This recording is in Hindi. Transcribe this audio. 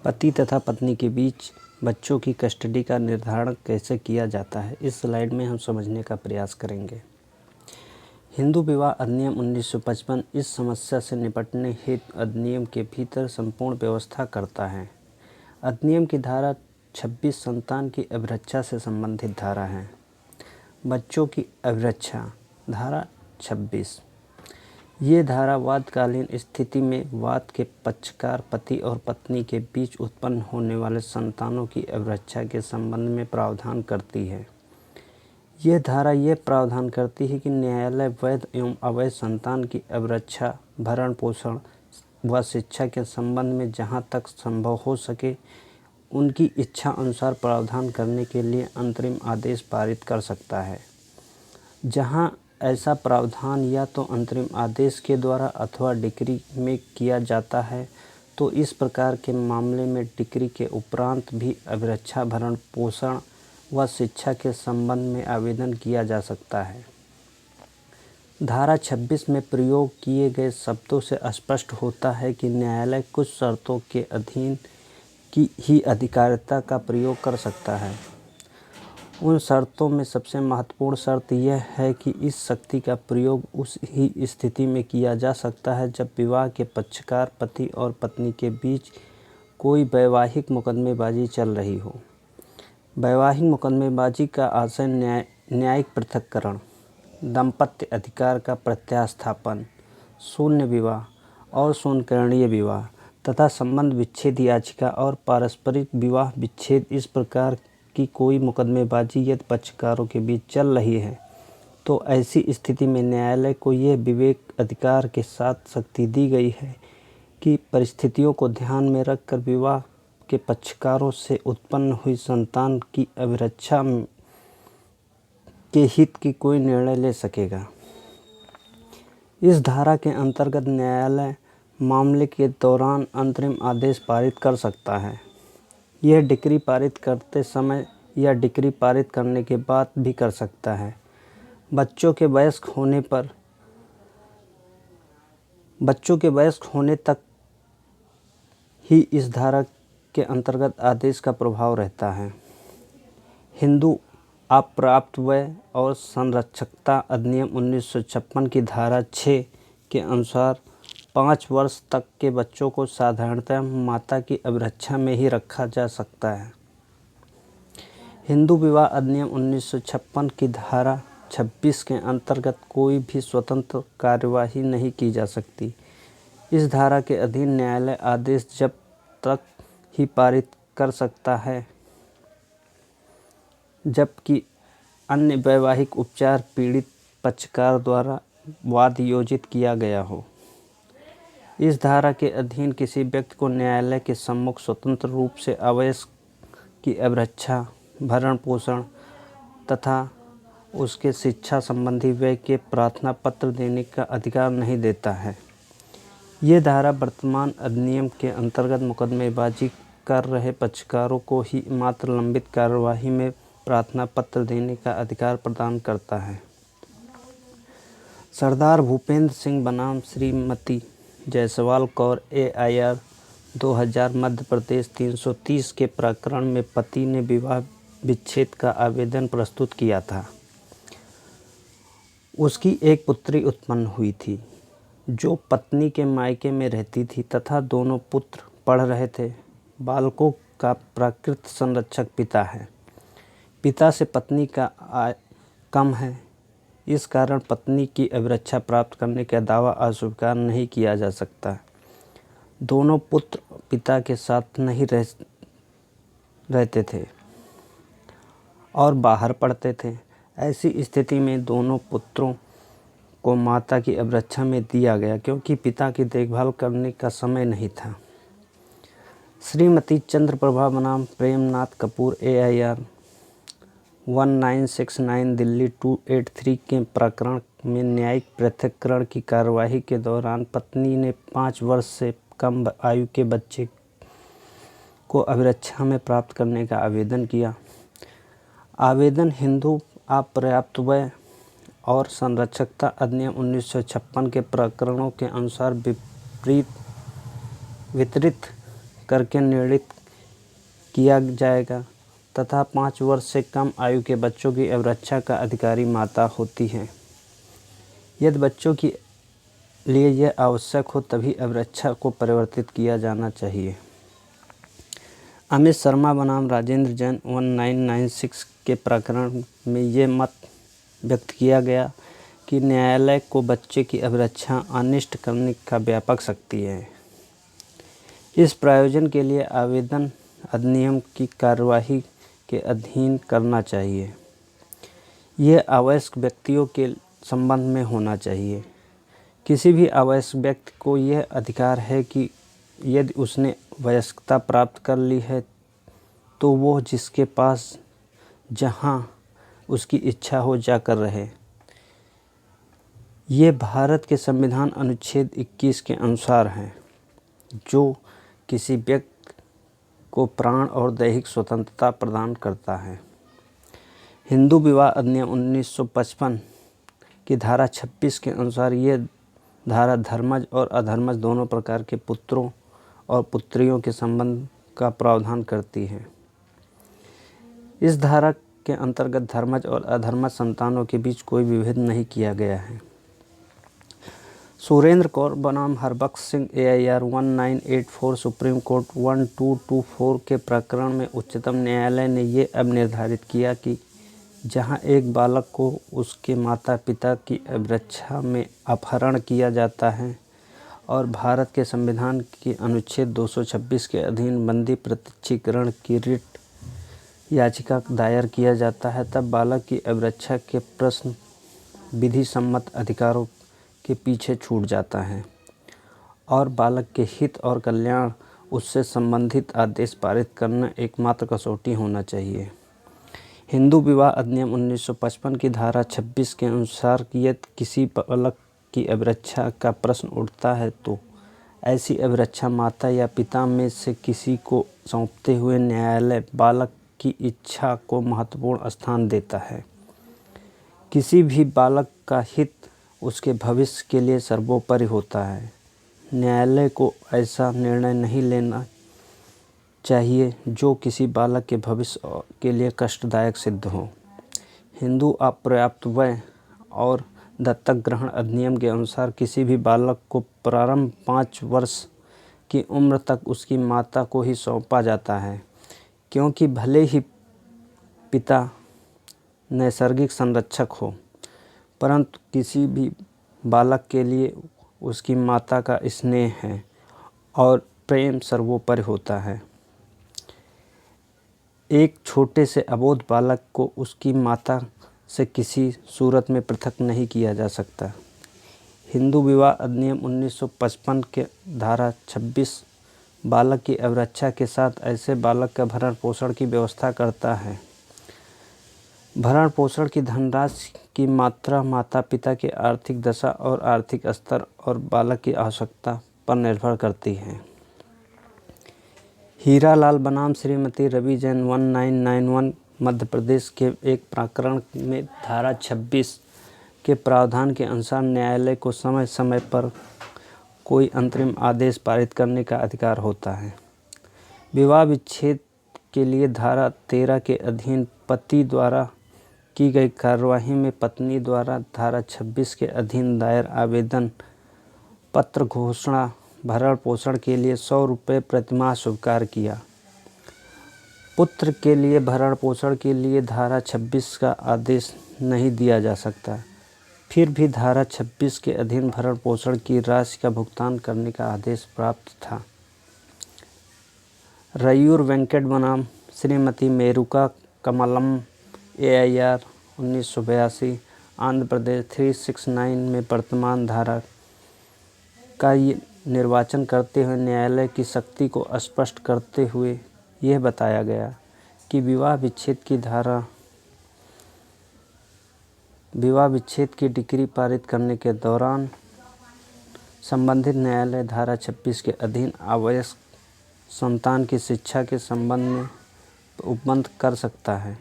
पति तथा पत्नी के बीच बच्चों की कस्टडी का निर्धारण कैसे किया जाता है, इस स्लाइड में हम समझने का प्रयास करेंगे। हिंदू विवाह अधिनियम 1955 इस समस्या से निपटने हेतु अधिनियम के भीतर संपूर्ण व्यवस्था करता है। अधिनियम की धारा 26 संतान की अभिरक्षा से संबंधित धारा है। बच्चों की अभिरक्षा धारा 26। ये धारा वादकालीन स्थिति में वाद के पक्षकार पति और पत्नी के बीच उत्पन्न होने वाले संतानों की अभिरक्षा के संबंध में प्रावधान करती है। यह धारा यह प्रावधान करती है कि न्यायालय वैध एवं अवैध संतान की अभिरक्षा, भरण पोषण व शिक्षा के संबंध में जहाँ तक संभव हो सके उनकी इच्छा अनुसार प्रावधान करने के लिए अंतरिम आदेश पारित कर सकता है। जहाँ ऐसा प्रावधान या तो अंतरिम आदेश के द्वारा अथवा डिक्री में किया जाता है तो इस प्रकार के मामले में डिक्री के उपरांत भी अभिरक्षा, भरण पोषण व शिक्षा के संबंध में आवेदन किया जा सकता है। धारा 26 में प्रयोग किए गए शब्दों से स्पष्ट होता है कि न्यायालय कुछ शर्तों के अधीन की ही अधिकारिता का प्रयोग कर सकता है। उन शर्तों में सबसे महत्वपूर्ण शर्त यह है कि इस शक्ति का प्रयोग उस ही स्थिति में किया जा सकता है जब विवाह के पक्षकार पति और पत्नी के बीच कोई वैवाहिक मुकदमेबाजी चल रही हो। वैवाहिक मुकदमेबाजी का आशय न्यायिक पृथक्करण, दाम्पत्य अधिकार का प्रत्यास्थापन, शून्य विवाह और शून्यकरणीय विवाह तथा संबंध विच्छेद याचिका और पारस्परिक विवाह विच्छेद इस प्रकार की कोई मुकदमेबाजी यदि पक्षकारों के बीच चल रही है तो ऐसी स्थिति में न्यायालय को यह विवेक अधिकार के साथ शक्ति दी गई है कि परिस्थितियों को ध्यान में रखकर विवाह के पक्षकारों से उत्पन्न हुई संतान की अभिरक्षा के हित की कोई निर्णय ले सकेगा। इस धारा के अंतर्गत न्यायालय मामले के दौरान अंतरिम आदेश पारित कर सकता है। यह डिक्री पारित करते समय या डिक्री पारित करने के बाद भी कर सकता है। बच्चों के वयस्क होने तक ही इस धारा के अंतर्गत आदेश का प्रभाव रहता है। हिंदू अप्राप्तवय और संरक्षकता अधिनियम 1956 की धारा 6 के अनुसार 5 वर्ष तक के बच्चों को साधारणतः माता की अभिरक्षा में ही रखा जा सकता है। हिंदू विवाह अधिनियम 1956 की धारा 26 के अंतर्गत कोई भी स्वतंत्र कार्यवाही नहीं की जा सकती। इस धारा के अधीन न्यायालय आदेश जब तक ही पारित कर सकता है जबकि अन्य वैवाहिक उपचार पीड़ित पक्षकार द्वारा वाद योजित किया गया हो। इस धारा के अधीन किसी व्यक्ति को न्यायालय के सम्मुख स्वतंत्र रूप से अवयस्क की अभिरक्षा, भरण पोषण तथा उसके शिक्षा संबंधी व्यय के प्रार्थना पत्र देने का अधिकार नहीं देता है। ये धारा वर्तमान अधिनियम के अंतर्गत मुकदमेबाजी कर रहे पक्षकारों को ही मात्र लंबित कार्यवाही में प्रार्थना पत्र देने का अधिकार प्रदान करता है। सरदार भूपेंद्र सिंह बनाम श्रीमती जायसवाल कौर AIR 2000 मध्य प्रदेश 330 के प्रकरण में पति ने विवाह विच्छेद का आवेदन प्रस्तुत किया था। उसकी एक पुत्री उत्पन्न हुई थी जो पत्नी के मायके में रहती थी तथा दोनों पुत्र पढ़ रहे थे। बालकों का प्रकृत संरक्षक पिता है। पिता से पत्नी का आय कम है, इस कारण पत्नी की अभिरक्षा प्राप्त करने का दावा अस्वीकार नहीं किया जा सकता। दोनों पुत्र पिता के साथ नहीं रहते थे और बाहर पढ़ते थे। ऐसी स्थिति में दोनों पुत्रों को माता की अभिरक्षा में दिया गया क्योंकि पिता की देखभाल करने का समय नहीं था। श्रीमती चंद्रप्रभा बनाम प्रेमनाथ कपूर AIR 1969 दिल्ली 283 के प्रकरण में न्यायिक पृथक्करण की कार्यवाही के दौरान पत्नी ने 5 वर्ष से कम आयु के बच्चे को अभिरक्षा में प्राप्त करने का आवेदन किया। आवेदन हिंदू अपर्याप्तवय और संरक्षकता अधिनियम 1956 के प्रकरणों के अनुसार वितरित करके निर्णित किया जाएगा तथा 5 वर्ष से कम आयु के बच्चों की अभिरक्षा का अधिकारी माता होती है। यदि बच्चों के लिए यह आवश्यक हो तभी अभिरक्षा को परिवर्तित किया जाना चाहिए। अमित शर्मा बनाम राजेंद्र जैन 1996 के प्रकरण में ये मत व्यक्त किया गया कि न्यायालय को बच्चे की अभिरक्षा अनिष्ट करने का व्यापक शक्ति है। इस प्रयोजन के लिए आवेदन अधिनियम की कार्यवाही के अधीन करना चाहिए। यह अवयस्क व्यक्तियों के संबंध में होना चाहिए। किसी भी अवयस्क व्यक्ति को यह अधिकार है कि यदि उसने वयस्कता प्राप्त कर ली है तो वो जिसके पास जहाँ उसकी इच्छा हो जाकर रहे। ये भारत के संविधान अनुच्छेद 21 के अनुसार है, जो किसी व्यक्ति को प्राण और दैहिक स्वतंत्रता प्रदान करता है। हिंदू विवाह अधिनियम 1955 की धारा 26 के अनुसार ये धारा धर्मज और अधर्मज दोनों प्रकार के पुत्रों और पुत्रियों के संबंध का प्रावधान करती है। इस धारा के अंतर्गत धर्मज और अधर्मज संतानों के बीच कोई विभेद नहीं किया गया है। सुरेंद्र कौर बनाम Harbaksh Singh AIR 1984 Supreme Court 1224 के प्रकरण में उच्चतम न्यायालय ने ये अब निर्धारित किया कि जहां एक बालक को उसके माता पिता की अभिरक्षा में अपहरण किया जाता है और भारत के संविधान के अनुच्छेद 226 के अधीन बंदी प्रत्यक्षीकरण की रिट याचिका दायर किया जाता है, तब बालक की अभिरक्षा के प्रश्न विधि सम्मत अधिकारों के पीछे छूट जाता है और बालक के हित और कल्याण उससे संबंधित आदेश पारित करना एकमात्र कसौटी होना चाहिए। हिंदू विवाह अधिनियम 1955 की धारा 26 के अनुसार यदि किसी बालक की अभिरक्षा का प्रश्न उठता है तो ऐसी अभिरक्षा माता या पिता में से किसी को सौंपते हुए न्यायालय बालक की इच्छा को महत्वपूर्ण स्थान देता है। किसी भी बालक का हित उसके भविष्य के लिए सर्वोपरि होता है। न्यायालय को ऐसा निर्णय नहीं लेना चाहिए जो किसी बालक के भविष्य के लिए कष्टदायक सिद्ध हो। हिंदू अपर्याप्तव्य और दत्तक ग्रहण अधिनियम के अनुसार किसी भी बालक को प्रारंभ 5 वर्ष की उम्र तक उसकी माता को ही सौंपा जाता है, क्योंकि भले ही पिता नैसर्गिक संरक्षक हो, परंतु किसी भी बालक के लिए उसकी माता का स्नेह है और प्रेम सर्वोपरि होता है। एक छोटे से अबोध बालक को उसकी माता से किसी सूरत में पृथक नहीं किया जा सकता। हिंदू विवाह अधिनियम 1955 के धारा 26 बालक की अभिरक्षा के साथ ऐसे बालक का भरण पोषण की व्यवस्था करता है। भरण पोषण की धनराशि की मात्रा माता पिता की आर्थिक दशा और आर्थिक स्तर और बालक की आवश्यकता पर निर्भर करती है। हीरालाल बनाम श्रीमती रवि जैन 1991 मध्य प्रदेश के एक प्रकरण में धारा 26 के प्रावधान के अनुसार न्यायालय को समय समय पर कोई अंतरिम आदेश पारित करने का अधिकार होता है। विवाह विच्छेद के लिए धारा 13 के अधीन पति द्वारा की गई कार्यवाही में पत्नी द्वारा धारा 26 के अधीन दायर आवेदन पत्र घोषणा भरण पोषण के लिए 100 रुपये प्रतिमाह स्वीकार किया। पुत्र के लिए भरण पोषण के लिए धारा 26 का आदेश नहीं दिया जा सकता, फिर भी धारा 26 के अधीन भरण पोषण की राशि का भुगतान करने का आदेश प्राप्त था। रयूर वेंकट बनाम श्रीमती मेरुका कमलम AIR 1982 आंध्र प्रदेश 369 में वर्तमान धारा का निर्वाचन करते हुए न्यायालय की शक्ति को स्पष्ट करते हुए यह बताया गया कि विवाह विच्छेद की डिक्री पारित करने के दौरान संबंधित न्यायालय धारा 26 के अधीन अवयस्क संतान की शिक्षा के संबंध में उपबंध कर सकता है।